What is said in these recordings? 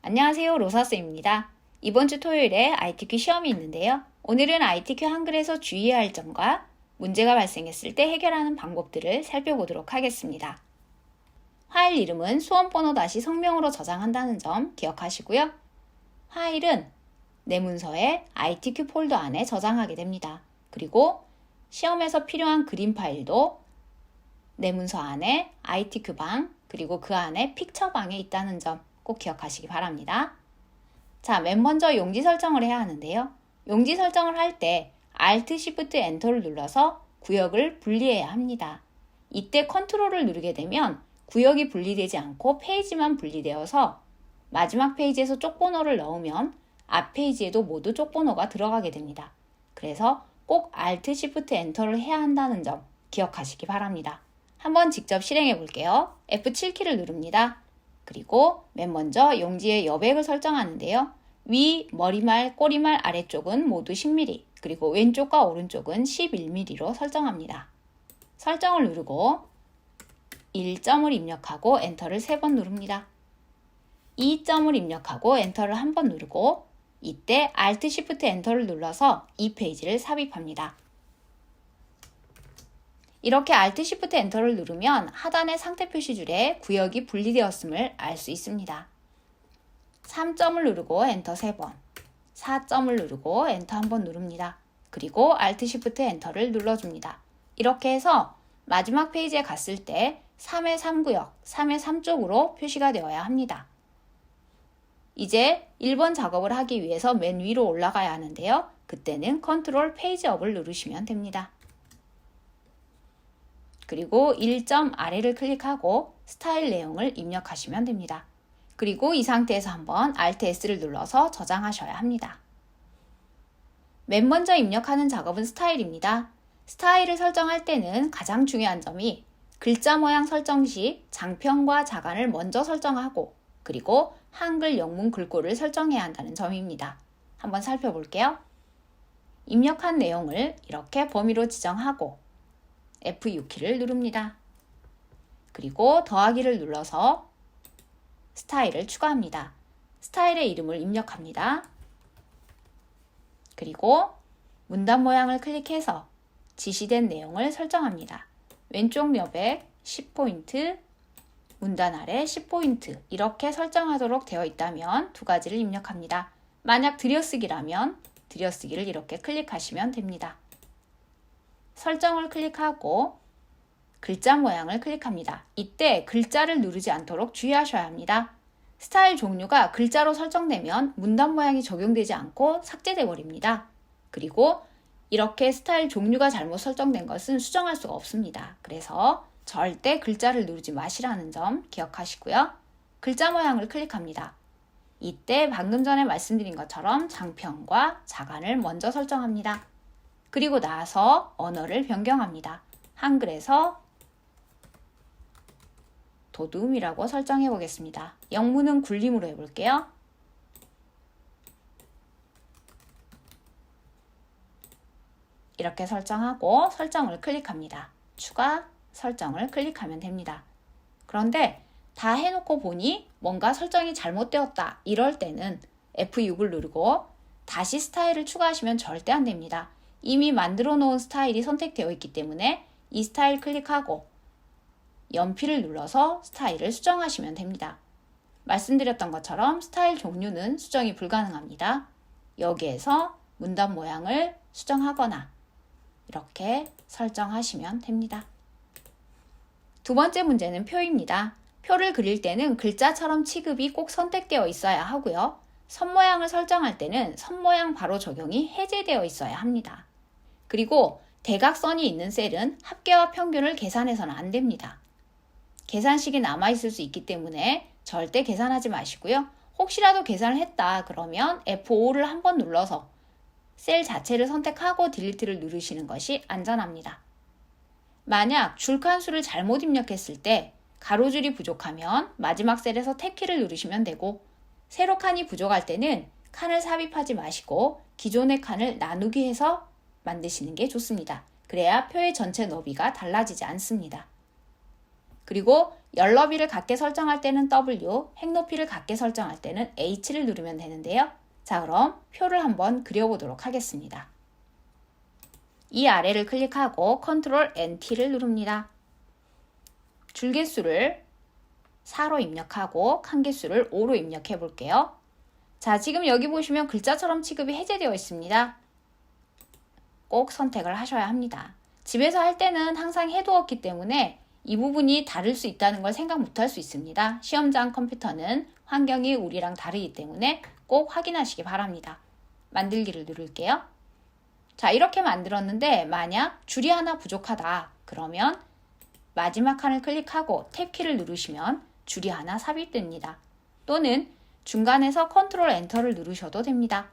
안녕하세요. 로사스입니다. 이번 주 토요일에 ITQ 시험이 있는데요. 오늘은 ITQ 한글에서 주의해야 할 점과 문제가 발생했을 때 해결하는 방법들을 살펴보도록 하겠습니다. 파일 이름은 수험번호 다시 성명으로 저장한다는 점 기억하시고요. 파일은 내 문서에 ITQ 폴더 안에 저장하게 됩니다. 그리고 시험에서 필요한 그림 파일도 내 문서 안에 ITQ 방 그리고 그 안에 픽처 방에 있다는 점 꼭 기억하시기 바랍니다. 자, 맨 먼저 용지 설정을 해야 하는데요. 용지 설정을 할 때 Alt, Shift, Enter를 눌러서 구역을 분리해야 합니다. 이때 컨트롤을 누르게 되면 구역이 분리되지 않고 페이지만 분리되어서 마지막 페이지에서 쪽번호를 넣으면 앞 페이지에도 모두 쪽번호가 들어가게 됩니다. 그래서 꼭 Alt, Shift, Enter를 해야 한다는 점 기억하시기 바랍니다. 한번 직접 실행해 볼게요. F7키를 누릅니다. 그리고 맨 먼저 용지의 여백을 설정하는데요. 위, 머리말, 꼬리말 아래쪽은 모두 10mm, 그리고 왼쪽과 오른쪽은 11mm로 설정합니다. 설정을 누르고 1점을 입력하고 엔터를 3번 누릅니다. 2점을 입력하고 엔터를 1번 누르고 이때 Alt, Shift, 엔터를 눌러서 이 페이지를 삽입합니다. 이렇게 Alt, Shift, 엔터를 누르면 하단의 상태 표시줄에 구역이 분리되었음을 알 수 있습니다. 3점을 누르고 엔터 3번, 4점을 누르고 엔터 1번 누릅니다. 그리고 Alt, Shift, 엔터를 눌러줍니다. 이렇게 해서 마지막 페이지에 갔을 때 3의 3구역, 3의 3쪽으로 표시가 되어야 합니다. 이제 1번 작업을 하기 위해서 맨 위로 올라가야 하는데요. 그때는 컨트롤 페이지업을 누르시면 됩니다. 그리고 1점 아래를 클릭하고 스타일 내용을 입력하시면 됩니다. 그리고 이 상태에서 한번 Alt S를 눌러서 저장하셔야 합니다. 맨 먼저 입력하는 작업은 스타일입니다. 스타일을 설정할 때는 가장 중요한 점이 글자 모양 설정 시 장편과 자간을 먼저 설정하고 그리고 한글 영문 글꼴을 설정해야 한다는 점입니다. 한번 살펴볼게요. 입력한 내용을 이렇게 범위로 지정하고 F6키를 누릅니다. 그리고 더하기를 눌러서 스타일을 추가합니다. 스타일의 이름을 입력합니다. 그리고 문단 모양을 클릭해서 지시된 내용을 설정합니다. 왼쪽 여백 10포인트, 문단 아래 10포인트 이렇게 설정하도록 되어 있다면 두 가지를 입력합니다. 만약 들여쓰기라면 들여쓰기를 이렇게 클릭하시면 됩니다. 설정을 클릭하고 글자 모양을 클릭합니다. 이때 글자를 누르지 않도록 주의하셔야 합니다. 스타일 종류가 글자로 설정되면 문단 모양이 적용되지 않고 삭제돼 버립니다. 그리고 이렇게 스타일 종류가 잘못 설정된 것은 수정할 수가 없습니다. 그래서 절대 글자를 누르지 마시라는 점 기억하시고요. 글자 모양을 클릭합니다. 이때 방금 전에 말씀드린 것처럼 장편과 자간을 먼저 설정합니다. 그리고 나서 언어를 변경합니다. 한글에서 도둠이라고 설정해 보겠습니다. 영문은 굴림으로 해볼게요. 이렇게 설정하고 설정을 클릭합니다. 추가 설정을 클릭하면 됩니다. 그런데 다 해놓고 보니 뭔가 설정이 잘못되었다 이럴 때는 F6을 누르고 다시 스타일을 추가하시면 절대 안 됩니다. 이미 만들어 놓은 스타일이 선택되어 있기 때문에 이 스타일 클릭하고 연필을 눌러서 스타일을 수정하시면 됩니다. 말씀드렸던 것처럼 스타일 종류는 수정이 불가능합니다. 여기에서 문단 모양을 수정하거나 이렇게 설정하시면 됩니다. 두 번째 문제는 표입니다. 표를 그릴 때는 글자처럼 취급이 꼭 선택되어 있어야 하고요. 선 모양을 설정할 때는 선 모양 바로 적용이 해제되어 있어야 합니다. 그리고 대각선이 있는 셀은 합계와 평균을 계산해서는 안 됩니다. 계산식이 남아있을 수 있기 때문에 절대 계산하지 마시고요. 혹시라도 계산을 했다 그러면 F5를 한번 눌러서 셀 자체를 선택하고 딜리트를 누르시는 것이 안전합니다. 만약 줄 칸수를 잘못 입력했을 때 가로줄이 부족하면 마지막 셀에서 탭키를 누르시면 되고 세로 칸이 부족할 때는 칸을 삽입하지 마시고 기존의 칸을 나누기 해서 만드시는 게 좋습니다. 그래야 표의 전체 너비가 달라지지 않습니다. 그리고 열 너비를 같게 설정할 때는 W, 획 높이를 같게 설정할 때는 H를 누르면 되는데요. 자, 그럼 표를 한번 그려보도록 하겠습니다. 이 아래를 클릭하고 Ctrl NT를 누릅니다. 줄개수를 4로 입력하고 칸개수를 5로 입력해 볼게요. 자, 지금 여기 보시면 글자처럼 취급이 해제되어 있습니다. 꼭 선택을 하셔야 합니다. 집에서 할 때는 항상 해두었기 때문에 이 부분이 다를 수 있다는 걸 생각 못할 수 있습니다. 시험장 컴퓨터는 환경이 우리랑 다르기 때문에 꼭 확인하시기 바랍니다. 만들기를 누를게요. 자, 이렇게 만들었는데 만약 줄이 하나 부족하다 그러면 마지막 칸을 클릭하고 탭키를 누르시면 줄이 하나 삽입됩니다. 또는 중간에서 컨트롤 엔터를 누르셔도 됩니다.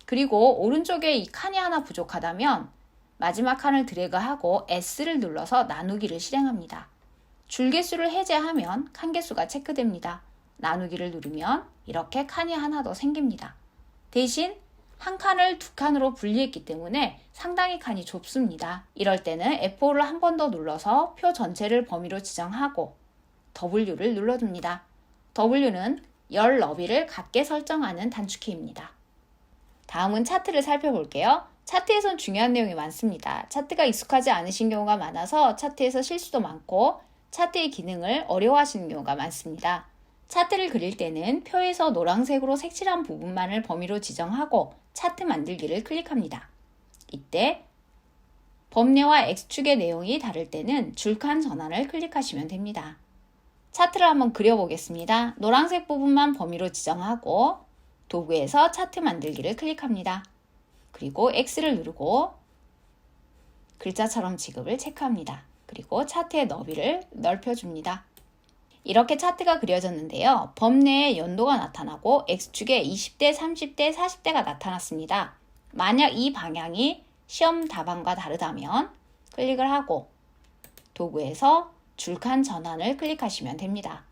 그리고 오른쪽에 이 칸이 하나 부족하다면 마지막 칸을 드래그하고 S를 눌러서 나누기를 실행합니다. 줄개수를 해제하면 칸개수가 체크됩니다. 나누기를 누르면 이렇게 칸이 하나 더 생깁니다. 대신 한 칸을 두 칸으로 분리했기 때문에 상당히 칸이 좁습니다. 이럴 때는 F5를 한 번 더 눌러서 표 전체를 범위로 지정하고 W를 눌러줍니다. W는 열 너비를 같게 설정하는 단축키입니다. 다음은 차트를 살펴볼게요. 차트에선 중요한 내용이 많습니다. 차트가 익숙하지 않으신 경우가 많아서 차트에서 실수도 많고 차트의 기능을 어려워하시는 경우가 많습니다. 차트를 그릴 때는 표에서 노란색으로 색칠한 부분만을 범위로 지정하고 차트 만들기를 클릭합니다. 이때 범례와 X축의 내용이 다를 때는 줄칸 전환을 클릭하시면 됩니다. 차트를 한번 그려보겠습니다. 노란색 부분만 범위로 지정하고 도구에서 차트 만들기를 클릭합니다. 그리고 X를 누르고 글자처럼 지급을 체크합니다. 그리고 차트의 너비를 넓혀줍니다. 이렇게 차트가 그려졌는데요. 범례에 연도가 나타나고 X축에 20대, 30대, 40대가 나타났습니다. 만약 이 방향이 시험 답안과 다르다면 클릭을 하고 도구에서 줄칸 전환을 클릭하시면 됩니다.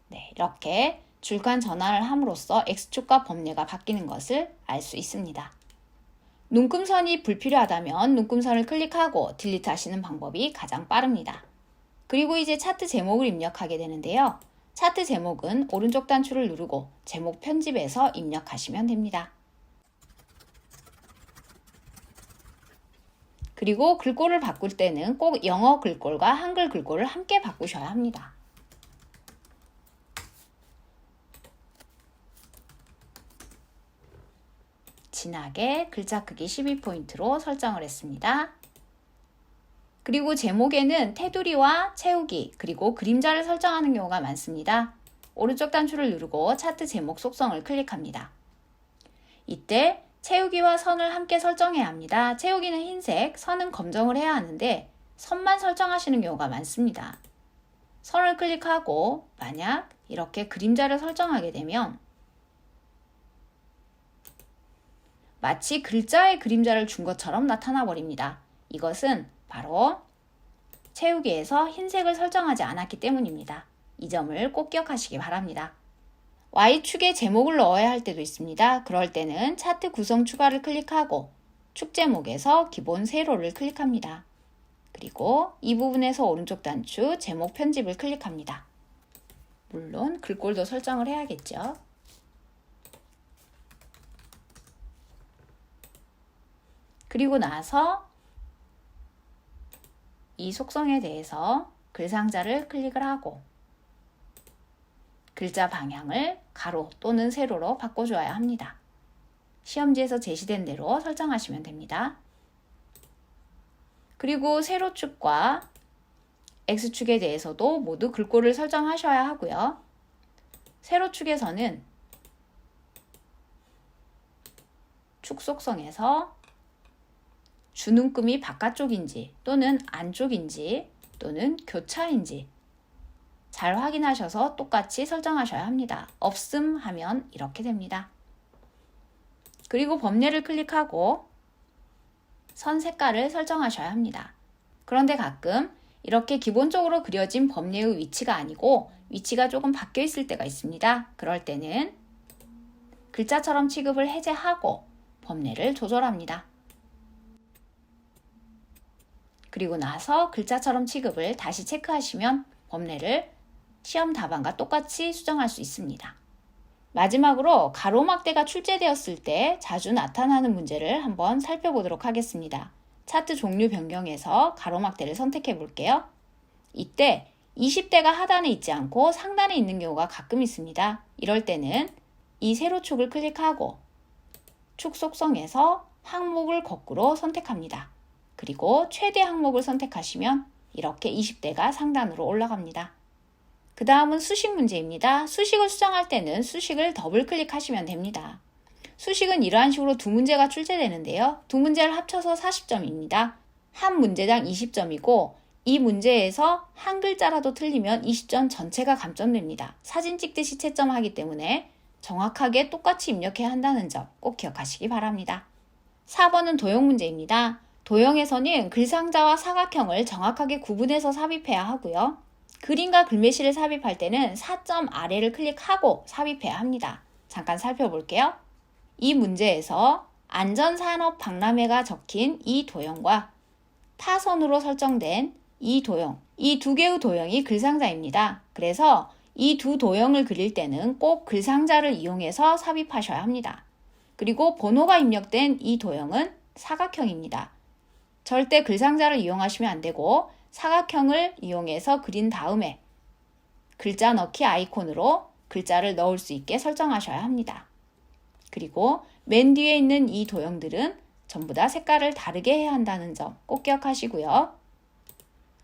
네, 이렇게 줄칸 전환을 함으로써 X축과 범례가 바뀌는 것을 알 수 있습니다. 눈금선이 불필요하다면 눈금선을 클릭하고 딜리트 하시는 방법이 가장 빠릅니다. 그리고 이제 차트 제목을 입력하게 되는데요. 차트 제목은 오른쪽 단추를 누르고 제목 편집에서 입력하시면 됩니다. 그리고 글꼴을 바꿀 때는 꼭 영어 글꼴과 한글 글꼴을 함께 바꾸셔야 합니다. 진하게 글자 크기 12포인트로 설정을 했습니다. 그리고 제목에는 테두리와 채우기 그리고 그림자를 설정하는 경우가 많습니다. 오른쪽 단추를 누르고 차트 제목 속성을 클릭합니다. 이때 채우기와 선을 함께 설정해야 합니다. 채우기는 흰색, 선은 검정을 해야 하는데 선만 설정하시는 경우가 많습니다. 선을 클릭하고 만약 이렇게 그림자를 설정하게 되면 마치 글자의 그림자를 준 것처럼 나타나 버립니다. 이것은 바로 채우기에서 흰색을 설정하지 않았기 때문입니다. 이 점을 꼭 기억하시기 바랍니다. Y축에 제목을 넣어야 할 때도 있습니다. 그럴 때는 차트 구성 추가를 클릭하고 축 제목에서 기본 세로를 클릭합니다. 그리고 이 부분에서 오른쪽 단추 제목 편집을 클릭합니다. 물론 글꼴도 설정을 해야겠죠. 그리고 나서 이 속성에 대해서 글상자를 클릭을 하고 글자 방향을 가로 또는 세로로 바꿔줘야 합니다. 시험지에서 제시된 대로 설정하시면 됩니다. 그리고 세로축과 X축에 대해서도 모두 글꼴을 설정하셔야 하고요. 세로축에서는 축 속성에서 주눈금이 바깥쪽인지 또는 안쪽인지 또는 교차인지 잘 확인하셔서 똑같이 설정하셔야 합니다. 없음 하면 이렇게 됩니다. 그리고 범례를 클릭하고 선 색깔을 설정하셔야 합니다. 그런데 가끔 이렇게 기본적으로 그려진 범례의 위치가 아니고 위치가 조금 바뀌어 있을 때가 있습니다. 그럴 때는 글자처럼 취급을 해제하고 범례를 조절합니다. 그리고 나서 글자처럼 취급을 다시 체크하시면 범례를 시험 답안과 똑같이 수정할 수 있습니다. 마지막으로 가로막대가 출제되었을 때 자주 나타나는 문제를 한번 살펴보도록 하겠습니다. 차트 종류 변경에서 가로막대를 선택해 볼게요. 이때 20대가 하단에 있지 않고 상단에 있는 경우가 가끔 있습니다. 이럴 때는 이 세로축을 클릭하고 축 속성에서 항목을 거꾸로 선택합니다. 그리고 최대 항목을 선택하시면 이렇게 20대가 상단으로 올라갑니다. 그 다음은 수식 문제입니다. 수식을 수정할 때는 수식을 더블 클릭하시면 됩니다. 수식은 이러한 식으로 두 문제가 출제되는데요. 두 문제를 합쳐서 40점입니다. 한 문제당 20점이고 이 문제에서 한 글자라도 틀리면 20점 전체가 감점됩니다. 사진 찍듯이 채점하기 때문에 정확하게 똑같이 입력해야 한다는 점 꼭 기억하시기 바랍니다. 4번은 도형 문제입니다. 도형에서는 글상자와 사각형을 정확하게 구분해서 삽입해야 하고요. 그림과 글씨를 삽입할 때는 4점 아래를 클릭하고 삽입해야 합니다. 잠깐 살펴볼게요. 이 문제에서 안전산업 박람회가 적힌 이 도형과 타선으로 설정된 이 도형, 이 두 개의 도형이 글상자입니다. 그래서 이 두 도형을 그릴 때는 꼭 글상자를 이용해서 삽입하셔야 합니다. 그리고 번호가 입력된 이 도형은 사각형입니다. 절대 글상자를 이용하시면 안 되고 사각형을 이용해서 그린 다음에 글자 넣기 아이콘으로 글자를 넣을 수 있게 설정하셔야 합니다. 그리고 맨 뒤에 있는 이 도형들은 전부 다 색깔을 다르게 해야 한다는 점 꼭 기억하시고요.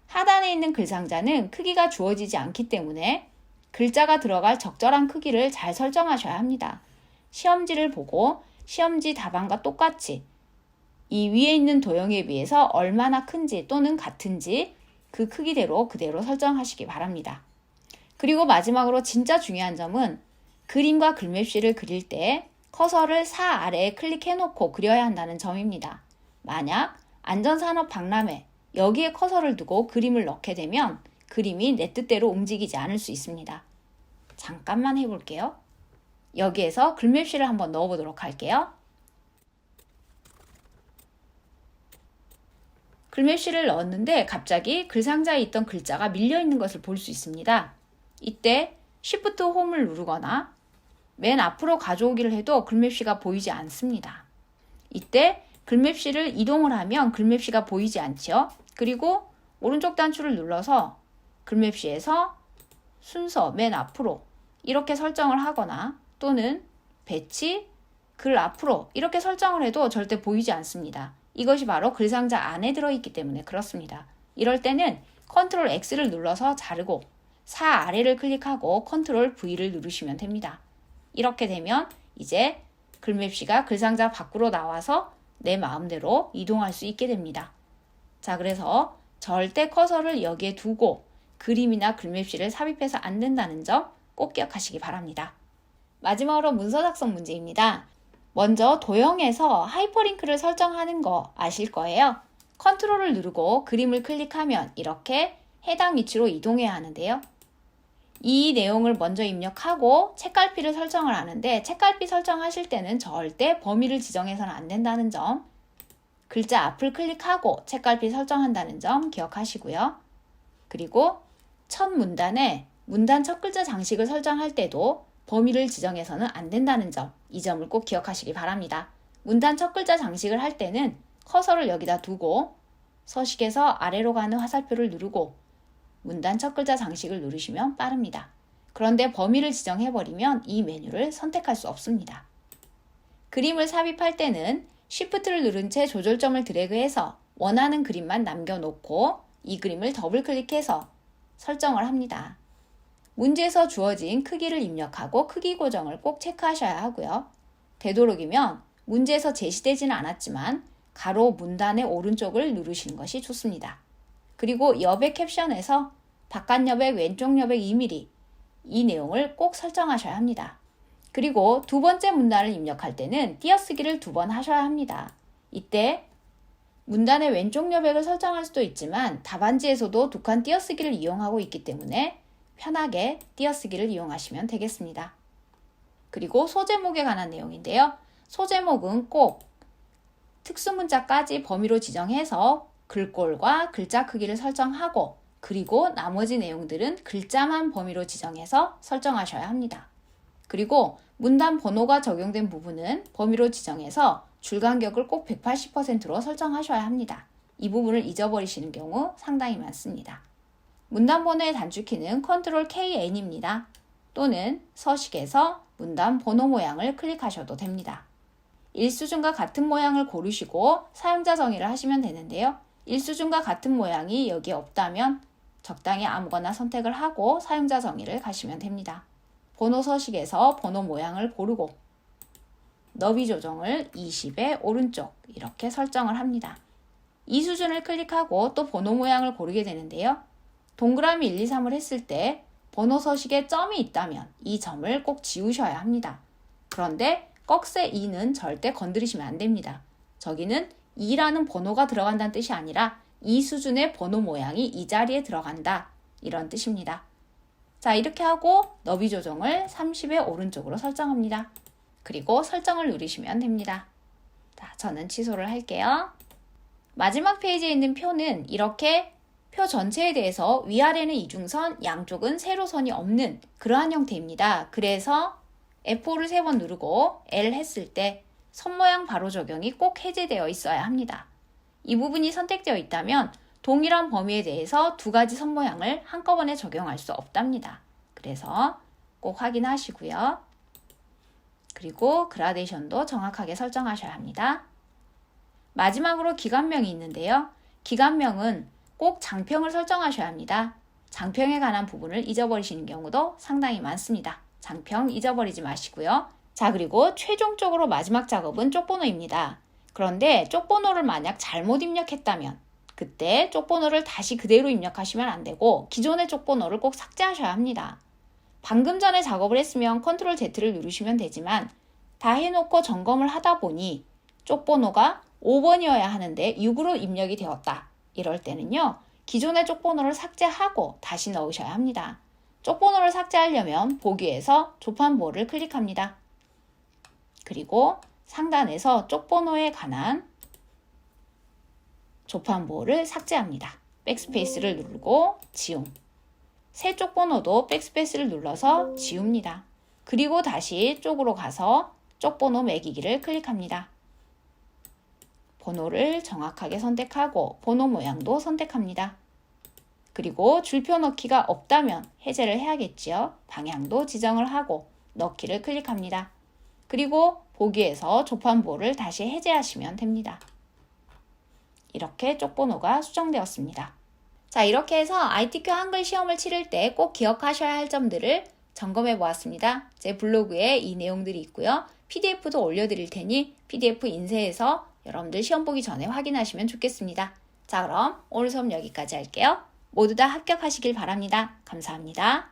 하단에 있는 글상자는 크기가 주어지지 않기 때문에 글자가 들어갈 적절한 크기를 잘 설정하셔야 합니다. 시험지를 보고 시험지 답안과 똑같이 이 위에 있는 도형에 비해서 얼마나 큰지 또는 같은지 그 크기대로 그대로 설정하시기 바랍니다. 그리고 마지막으로 진짜 중요한 점은 그림과 글맵시를 그릴 때 커서를 사 아래에 클릭해 놓고 그려야 한다는 점입니다. 만약 안전산업 박람회 여기에 커서를 두고 그림을 넣게 되면 그림이 내 뜻대로 움직이지 않을 수 있습니다. 잠깐만 해볼게요. 여기에서 글맵시를 한번 넣어보도록 할게요. 글맵시를 넣었는데 갑자기 글상자에 있던 글자가 밀려있는 것을 볼 수 있습니다. 이때 Shift 홈을 누르거나 맨 앞으로 가져오기를 해도 글맵시가 보이지 않습니다. 이때 글맵시를 이동을 하면 글맵시가 보이지 않죠. 그리고 오른쪽 단추를 눌러서 글맵시에서 순서 맨 앞으로 이렇게 설정을 하거나 또는 배치 글 앞으로 이렇게 설정을 해도 절대 보이지 않습니다. 이것이 바로 글상자 안에 들어있기 때문에 그렇습니다. 이럴 때는 컨트롤 X를 눌러서 자르고 사 아래를 클릭하고 컨트롤 V를 누르시면 됩니다. 이렇게 되면 이제 글맵시가 글상자 밖으로 나와서 내 마음대로 이동할 수 있게 됩니다. 자, 그래서 절대 커서를 여기에 두고 그림이나 글맵시를 삽입해서 안 된다는 점 꼭 기억하시기 바랍니다. 마지막으로 문서 작성 문제입니다. 먼저 도형에서 하이퍼링크를 설정하는 거 아실 거예요. 컨트롤을 누르고 그림을 클릭하면 이렇게 해당 위치로 이동해야 하는데요. 이 내용을 먼저 입력하고 책갈피를 설정을 하는데 책갈피 설정하실 때는 절대 범위를 지정해서는 안 된다는 점, 글자 앞을 클릭하고 책갈피 설정한다는 점 기억하시고요. 그리고 첫 문단에 문단 첫 글자 장식을 설정할 때도 범위를 지정해서는 안 된다는 점, 이 점을 꼭 기억하시기 바랍니다. 문단 첫 글자 장식을 할 때는 커서를 여기다 두고 서식에서 아래로 가는 화살표를 누르고 문단 첫 글자 장식을 누르시면 빠릅니다. 그런데 범위를 지정해버리면 이 메뉴를 선택할 수 없습니다. 그림을 삽입할 때는 Shift를 누른 채 조절점을 드래그해서 원하는 그림만 남겨놓고 이 그림을 더블 클릭해서 설정을 합니다. 문제에서 주어진 크기를 입력하고 크기 고정을 꼭 체크하셔야 하고요. 되도록이면 문제에서 제시되지는 않았지만 가로 문단의 오른쪽을 누르시는 것이 좋습니다. 그리고 여백 캡션에서 바깥 여백, 왼쪽 여백 2mm 이 내용을 꼭 설정하셔야 합니다. 그리고 두 번째 문단을 입력할 때는 띄어쓰기를 2번 하셔야 합니다. 이때 문단의 왼쪽 여백을 설정할 수도 있지만 답안지에서도 두 칸 띄어쓰기를 이용하고 있기 때문에 편하게 띄어쓰기를 이용하시면 되겠습니다. 그리고 소제목에 관한 내용인데요. 소제목은 꼭 특수문자까지 범위로 지정해서 글꼴과 글자 크기를 설정하고 그리고 나머지 내용들은 글자만 범위로 지정해서 설정하셔야 합니다. 그리고 문단 번호가 적용된 부분은 범위로 지정해서 줄 간격을 꼭 180%로 설정하셔야 합니다. 이 부분을 잊어버리시는 경우 상당히 많습니다. 문단 번호의 단축키는 컨트롤 KN입니다. 또는 서식에서 문단 번호 모양을 클릭하셔도 됩니다. 1수준과 같은 모양을 고르시고 사용자 정의를 하시면 되는데요. 1수준과 같은 모양이 여기에 없다면 적당히 아무거나 선택을 하고 사용자 정의를 가시면 됩니다. 번호 서식에서 번호 모양을 고르고 너비 조정을 20의 오른쪽 이렇게 설정을 합니다. 이 수준을 클릭하고 또 번호 모양을 고르게 되는데요. 동그라미 1, 2, 3을 했을 때 번호 서식에 점이 있다면 이 점을 꼭 지우셔야 합니다. 그런데 꺽쇠 2는 절대 건드리시면 안 됩니다. 저기는 2라는 번호가 들어간다는 뜻이 아니라 이 수준의 번호 모양이 이 자리에 들어간다 이런 뜻입니다. 자, 이렇게 하고 너비 조정을 30의 오른쪽으로 설정합니다. 그리고 설정을 누르시면 됩니다. 자, 저는 취소를 할게요. 마지막 페이지에 있는 표는 이렇게 표 전체에 대해서 위아래는 이중선, 양쪽은 세로선이 없는 그러한 형태입니다. 그래서 F5를 3번 누르고 L 했을 때 선 모양 바로 적용이 꼭 해제되어 있어야 합니다. 이 부분이 선택되어 있다면 동일한 범위에 대해서 두 가지 선 모양을 한꺼번에 적용할 수 없답니다. 그래서 꼭 확인하시고요. 그리고 그라데이션도 정확하게 설정하셔야 합니다. 마지막으로 기관명이 있는데요. 기관명은 꼭 장평을 설정하셔야 합니다. 장평에 관한 부분을 잊어버리시는 경우도 상당히 많습니다. 장평 잊어버리지 마시고요. 자, 그리고 최종적으로 마지막 작업은 쪽번호입니다. 그런데 쪽번호를 만약 잘못 입력했다면 그때 쪽번호를 다시 그대로 입력하시면 안 되고 기존의 쪽번호를 꼭 삭제하셔야 합니다. 방금 전에 작업을 했으면 컨트롤 Z를 누르시면 되지만 다 해놓고 점검을 하다 보니 쪽번호가 5번이어야 하는데 6으로 입력이 되었다. 이럴 때는요. 기존의 쪽번호를 삭제하고 다시 넣으셔야 합니다. 쪽번호를 삭제하려면 보기에서 조판부호를 클릭합니다. 그리고 상단에서 쪽번호에 관한 조판부호를 삭제합니다. 백스페이스를 누르고 지움. 새 쪽번호도 백스페이스를 눌러서 지웁니다. 그리고 다시 쪽으로 가서 쪽번호 매기기를 클릭합니다. 번호를 정확하게 선택하고 번호 모양도 선택합니다. 그리고 줄표 넣기가 없다면 해제를 해야겠지요. 방향도 지정을 하고 넣기를 클릭합니다. 그리고 보기에서 조판부호를 다시 해제하시면 됩니다. 이렇게 쪽번호가 수정되었습니다. 자, 이렇게 해서 ITQ 한글 시험을 치를 때 꼭 기억하셔야 할 점들을 점검해 보았습니다. 제 블로그에 이 내용들이 있고요. PDF도 올려드릴 테니 PDF 인쇄해서 여러분들 시험 보기 전에 확인하시면 좋겠습니다. 자, 그럼 오늘 수업 여기까지 할게요. 모두 다 합격하시길 바랍니다. 감사합니다.